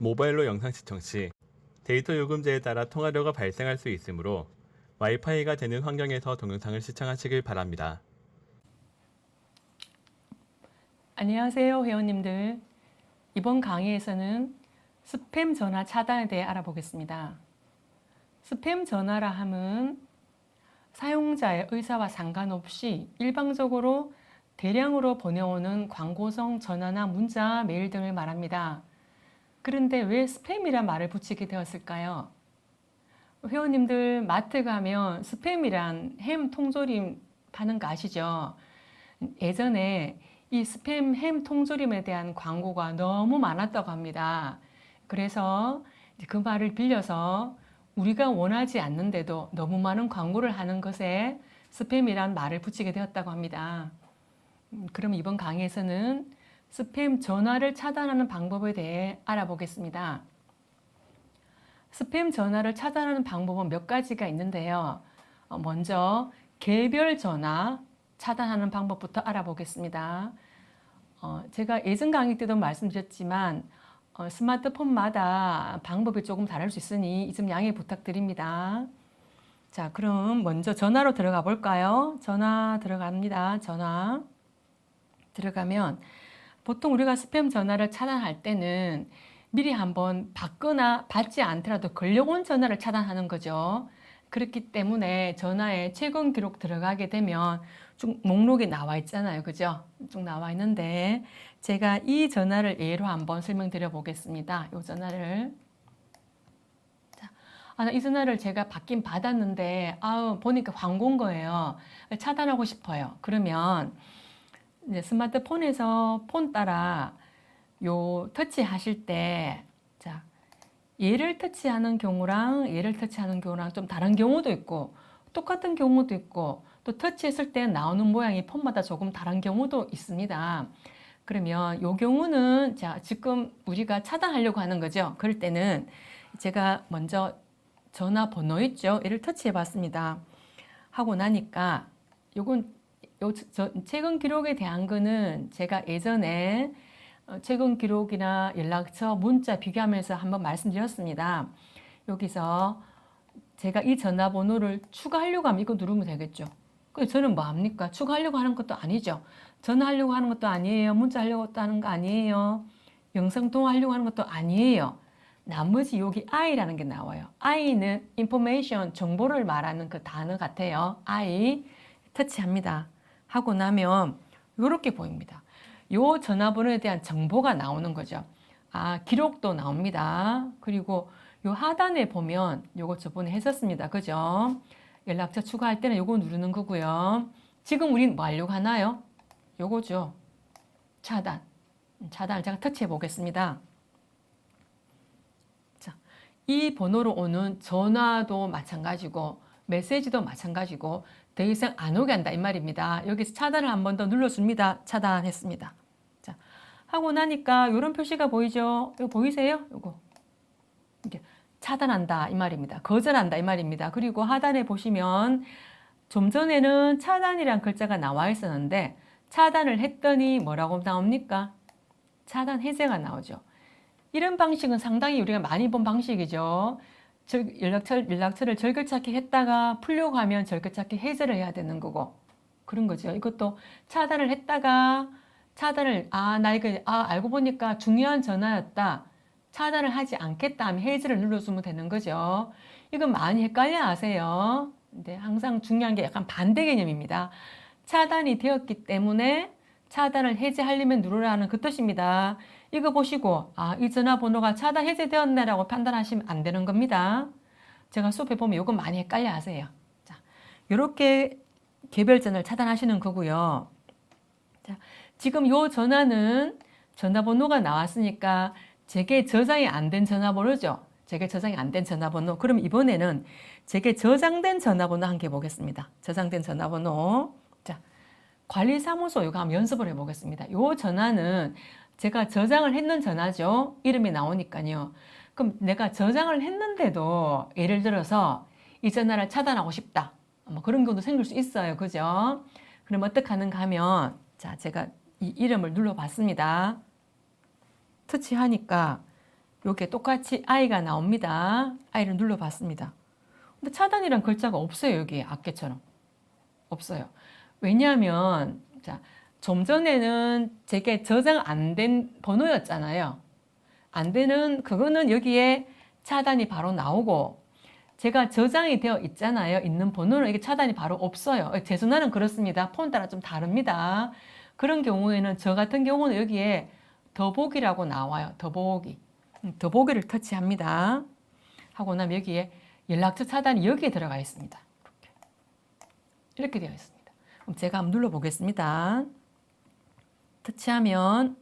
모바일로 영상 시청 시 데이터 요금제에 따라 통화료가 발생할 수 있으므로 와이파이가 되는 환경에서 동영상을 시청하시길 바랍니다. 안녕하세요, 회원님들. 이번 강의에서는 스팸 전화 차단에 대해 알아보겠습니다. 스팸 전화라 함은 사용자의 의사와 상관없이 일방적으로 대량으로 보내오는 광고성 전화나 문자, 메일 등을 말합니다. 그런데 왜 스팸이란 말을 붙이게 되었을까요? 회원님들 마트 가면 스팸이란 햄 통조림 파는 거 아시죠? 예전에 이 스팸 햄 통조림에 대한 광고가 너무 많았다고 합니다. 그래서 그 말을 빌려서 우리가 원하지 않는데도 너무 많은 광고를 하는 것에 스팸이란 말을 붙이게 되었다고 합니다. 그럼 이번 강의에서는 스팸 전화를 차단하는 방법에 대해 알아보겠습니다. 스팸 전화를 차단하는 방법은 몇 가지가 있는데요. 먼저 개별 전화 차단하는 방법부터 알아보겠습니다. 제가 예전 강의 때도 말씀드렸지만 스마트폰마다 방법이 조금 다를 수 있으니 이 점 양해 부탁드립니다. 자, 그럼 먼저 전화로 들어가 볼까요? 전화 들어갑니다. 전화 들어가면 보통 우리가 스팸 전화를 차단할 때는 미리 한번 받거나 받지 않더라도 걸려온 전화를 차단하는 거죠. 그렇기 때문에 전화에 최근 기록 들어가게 되면 쭉 목록이 나와 있잖아요. 그죠? 쭉 나와 있는데 제가 이 전화를 예로 한번 설명드려 보겠습니다. 이 전화를. 자, 이 전화를 제가 받긴 받았는데 보니까 광고인 거예요. 차단하고 싶어요. 그러면 이제 스마트폰에서 폰 따라 요 터치 하실 때, 자, 얘를 터치하는 경우랑 얘를 터치하는 경우랑 좀 다른 경우도 있고 똑같은 경우도 있고 또 터치했을 때 나오는 모양이 폰마다 조금 다른 경우도 있습니다. 그러면 요 경우는 자, 지금 우리가 차단하려고 하는 거죠. 그럴 때는 제가 먼저 전화번호 있죠. 얘를 터치해 봤습니다. 하고 나니까 요건 최근 기록에 대한 거는 제가 예전에 최근 기록이나 연락처, 문자 비교하면서 한번 말씀드렸습니다. 여기서 제가 이 전화번호를 추가하려고 하면 이거 누르면 되겠죠. 근데 저는 뭐 합니까? 추가하려고 하는 것도 아니죠. 전화하려고 하는 것도 아니에요. 문자하려고 하는 거 아니에요. 영상통화하려고 하는 것도 아니에요. 나머지 여기 I라는 게 나와요. I는 information, 정보를 말하는 그 단어 같아요. I 터치합니다. 하고 나면 이렇게 보입니다. 요 전화번호에 대한 정보가 나오는 거죠. 기록도 나옵니다. 그리고 요 하단에 보면 요거 저번에 했었습니다. 그죠? 연락처 추가할 때는 요거 누르는 거고요. 지금 우린 뭐 하려고 하나요? 요거죠. 차단. 차단을 제가 터치해 보겠습니다. 자, 이 번호로 오는 전화도 마찬가지고 메시지도 마찬가지고 더 이상 안 오게 한다 이 말입니다. 여기서 차단을 한 번 더 눌러줍니다. 차단했습니다. 자, 하고 나니까 이런 표시가 보이죠? 이거 보이세요? 이거 이게 차단한다 이 말입니다. 거절한다 이 말입니다. 그리고 하단에 보시면 좀 전에는 차단이란 글자가 나와 있었는데 차단을 했더니 뭐라고 나옵니까? 차단 해제가 나오죠. 이런 방식은 상당히 우리가 많이 본 방식이죠. 연락처를 즐겨찾기 했다가 풀려고 하면 즐겨찾기 해제를 해야 되는 거고 그런 거죠. 이것도 차단을 했다가 차단을 나 이거 알고 보니까 중요한 전화였다. 차단을 하지 않겠다 하면 해제를 눌러주면 되는 거죠. 이건 많이 헷갈려 하세요. 근데 항상 중요한 게 약간 반대 개념입니다. 차단이 되었기 때문에 차단을 해제하려면 누르라는 그 뜻입니다. 이거 보시고 이 전화번호가 차단 해제되었네라고 판단하시면 안 되는 겁니다. 제가 수업해 보면 이거 많이 헷갈려 하세요. 자, 이렇게 개별 전화를 차단하시는 거고요. 자, 지금 이 전화는 전화번호가 나왔으니까 제게 저장이 안 된 전화번호죠. 제게 저장이 안 된 전화번호. 그럼 이번에는 제게 저장된 전화번호 한 개 보겠습니다. 저장된 전화번호. 자, 관리사무소 이거 한번 연습을 해보겠습니다. 이 전화는 제가 저장을 했는 전화죠. 이름이 나오니까요. 그럼 내가 저장을 했는데도 예를 들어서 이 전화를 차단하고 싶다. 뭐 그런 경우도 생길 수 있어요. 그죠? 그럼 어떻게 하는가 하면 자, 제가 이 이름을 눌러봤습니다. 터치하니까 요게 똑같이 I가 나옵니다. I를 눌러봤습니다. 근데 차단이란 글자가 없어요. 여기에 아까처럼. 없어요. 왜냐하면 자, 좀 전에는 제게 저장 안 된 번호였잖아요. 안 되는 그거는 여기에 차단이 바로 나오고 제가 저장이 되어 있잖아요. 있는 번호는 이게 차단이 바로 없어요. 제 전화는 그렇습니다. 폰 따라 좀 다릅니다. 그런 경우에는 저 같은 경우는 여기에 더보기라고 나와요. 더보기. 더보기를 터치합니다. 하고 나면 여기에 연락처 차단이 여기에 들어가 있습니다. 이렇게 되어 있습니다. 그럼 제가 한번 눌러보겠습니다. 터치하면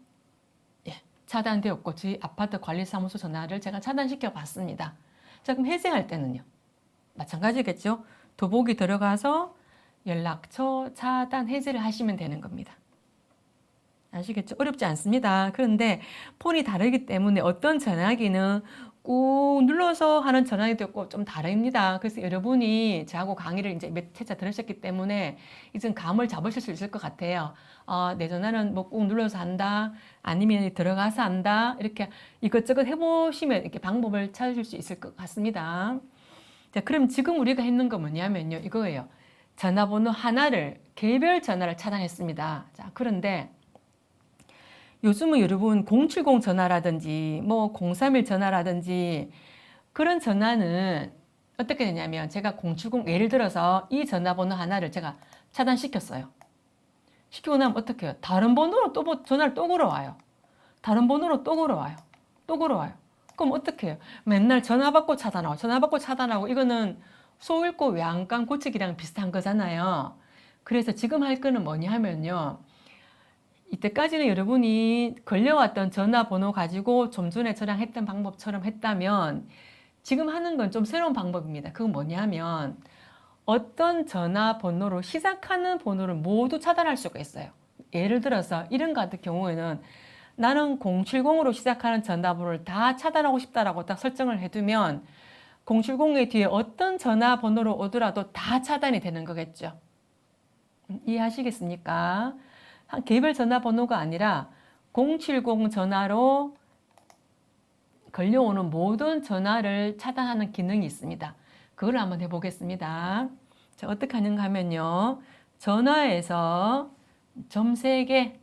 차단되었고 저희 아파트 관리사무소 전화를 제가 차단시켜 봤습니다. 자, 그럼 해제할 때는요. 마찬가지겠죠. 더보기 들어가서 연락처 차단 해제를 하시면 되는 겁니다. 아시겠죠? 어렵지 않습니다. 그런데 폰이 다르기 때문에 어떤 전화기는 꾹 눌러서 하는 전화기도 있고 좀 다릅니다. 그래서 여러분이 저하고 강의를 이제 몇 회차 들으셨기 때문에 이제 감을 잡으실 수 있을 것 같아요. 내 전화는 뭐 꾹 눌러서 한다. 아니면 들어가서 한다. 이렇게 이것저것 해보시면 이렇게 방법을 찾으실 수 있을 것 같습니다. 자, 그럼 지금 우리가 했는 거 뭐냐면요. 이거예요. 전화번호 하나를, 개별 전화를 차단했습니다. 자, 그런데 요즘은 여러분 070 전화라든지 뭐 031 전화라든지 그런 전화는 어떻게 되냐면 제가 070 예를 들어서 이 전화번호 하나를 제가 차단시켰어요. 시키고 나면 어떻게 해요? 다른 번호로 또 전화를 또 걸어와요. 다른 번호로 또 걸어와요. 또 걸어와요. 그럼 어떻게 해요? 맨날 전화 받고 차단하고 전화 받고 차단하고 이거는 소 읽고 외양간 고치기랑 비슷한 거잖아요. 그래서 지금 할 거는 뭐냐 하면요. 이때까지는 여러분이 걸려왔던 전화번호 가지고 좀 전에 저랑 했던 방법처럼 했다면 지금 하는 건 좀 새로운 방법입니다. 그건 뭐냐면 어떤 전화번호로 시작하는 번호를 모두 차단할 수가 있어요. 예를 들어서 이런 같은 경우에는 나는 070으로 시작하는 전화번호를 다 차단하고 싶다라고 딱 설정을 해두면 070의 뒤에 어떤 전화번호로 오더라도 다 차단이 되는 거겠죠. 이해하시겠습니까? 개별 전화번호가 아니라 070 전화로 걸려오는 모든 전화를 차단하는 기능이 있습니다. 그걸 한번 해보겠습니다. 자, 어떻게 하는가 하면요. 전화에서 점 3개,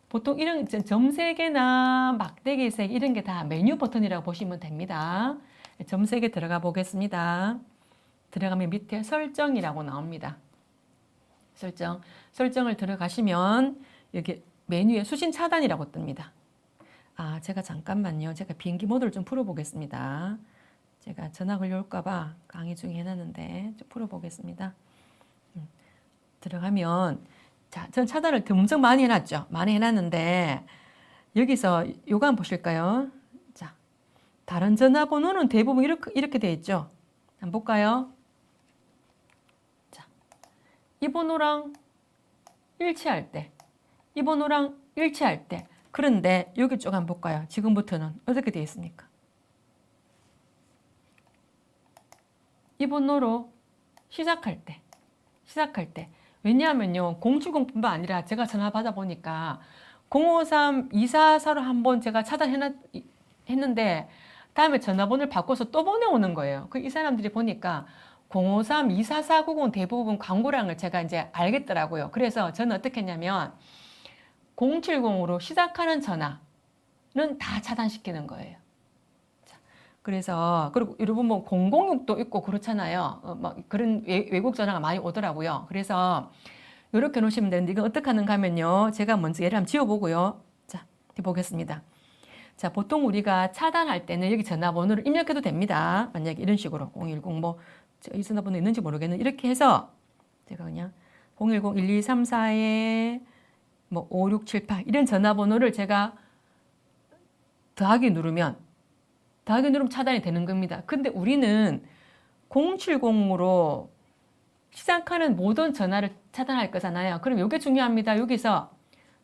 보통 이런 점 3개나 막대기색 이런 게 다 메뉴 버튼이라고 보시면 됩니다. 점 3개 들어가 보겠습니다. 들어가면 밑에 설정이라고 나옵니다. 설정을 들어가시면 여기 메뉴에 수신 차단이라고 뜹니다. 제가 잠깐만요. 제가 비행기 모드를 좀 풀어보겠습니다. 제가 전화 걸려올까봐 강의 중에 해놨는데 좀 풀어보겠습니다. 들어가면 자, 전 차단을 엄청 많이 해놨죠. 많이 해놨는데 여기서 요거 한번 보실까요? 자, 다른 전화번호는 대부분 이렇게 돼 있죠. 한번 볼까요? 자, 이 번호랑 일치할 때, 이 번호랑 일치할 때. 그런데 여기 쪽 한번 볼까요? 지금부터는 어떻게 되어 있습니까? 이 번호로 시작할 때. 왜냐하면요, 070뿐만 아니라 제가 전화 받아보니까 053, 244로 한번 제가 차단했는데 다음에 전화번호를 바꿔서 또 보내오는 거예요. 이 사람들이 보니까 053, 24490 대부분 광고량을 제가 이제 알겠더라고요. 그래서 저는 어떻게 했냐면 070으로 시작하는 전화는 다 차단시키는 거예요. 그래서 그리고 여러분 뭐 006도 있고 그렇잖아요. 뭐 그런 외국 전화가 많이 오더라고요. 그래서 이렇게 놓으시면 되는데 이건 어떻게 하는가 하면요. 제가 먼저 얘를 한번 지워보고요. 자, 해보겠습니다. 자, 보통 우리가 차단할 때는 여기 전화번호를 입력해도 됩니다. 만약에 이런 식으로 010 뭐 이 전화번호 있는지 모르겠는데 이렇게 해서 제가 그냥 010-1234에 뭐 5678 이런 전화번호를 제가 더하기 누르면 차단이 되는 겁니다. 근데 우리는 070으로 시작하는 모든 전화를 차단할 거잖아요. 그럼 이게 중요합니다. 여기서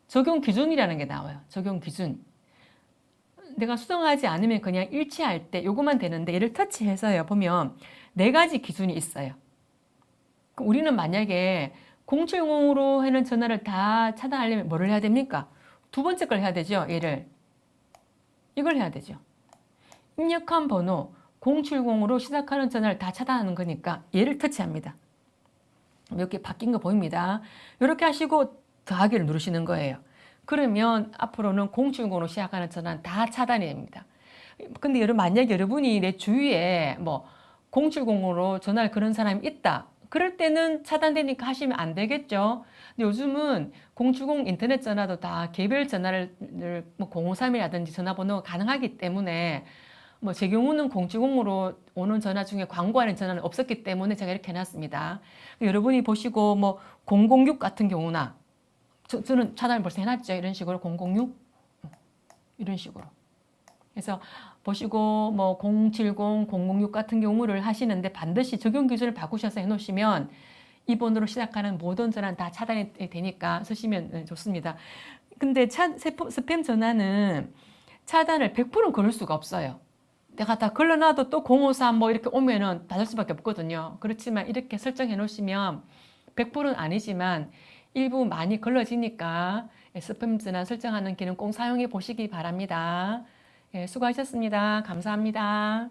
적용 기준이라는 게 나와요. 적용 기준. 내가 수정하지 않으면 그냥 일치할 때 요것만 되는데 얘를 터치해서요. 보면 4가지 기준이 있어요. 그럼 우리는 만약에 070으로 하는 전화를 다 차단하려면 뭐를 해야 됩니까? 두 번째 걸 해야 되죠. 이걸 해야 되죠. 입력한 번호 070으로 시작하는 전화를 다 차단하는 거니까 얘를 터치합니다. 몇 개 바뀐 거 보입니다. 이렇게 하시고 더하기를 누르시는 거예요. 그러면 앞으로는 070으로 시작하는 전화는 다 차단이 됩니다. 근데 만약에 여러분이 내 주위에 뭐 070으로 전화를 거는 사람이 있다. 그럴 때는 차단되니까 하시면 안 되겠죠. 근데 요즘은 070 인터넷 전화도 다 개별 전화를 뭐 053이라든지 전화번호가 가능하기 때문에 뭐 제 경우는 070으로 오는 전화 중에 광고하는 전화는 없었기 때문에 제가 이렇게 해놨습니다. 여러분이 보시고 뭐 006 같은 경우나 저는 차단을 벌써 해놨죠. 이런 식으로 006 이런 식으로. 그래서 보시고 뭐 070, 006 같은 경우를 하시는데 반드시 적용 기준을 바꾸셔서 해놓으시면 이 번호로 시작하는 모든 전화는 다 차단이 되니까 쓰시면 좋습니다. 근데 스팸 전화는 차단을 100% 걸을 수가 없어요. 내가 다 걸러놔도 또 053 뭐 이렇게 오면은 닫을 수밖에 없거든요. 그렇지만 이렇게 설정해 놓으시면 100%는 아니지만 일부 많이 걸러지니까 스팸 전화 설정하는 기능 꼭 사용해 보시기 바랍니다. 수고하셨습니다. 감사합니다.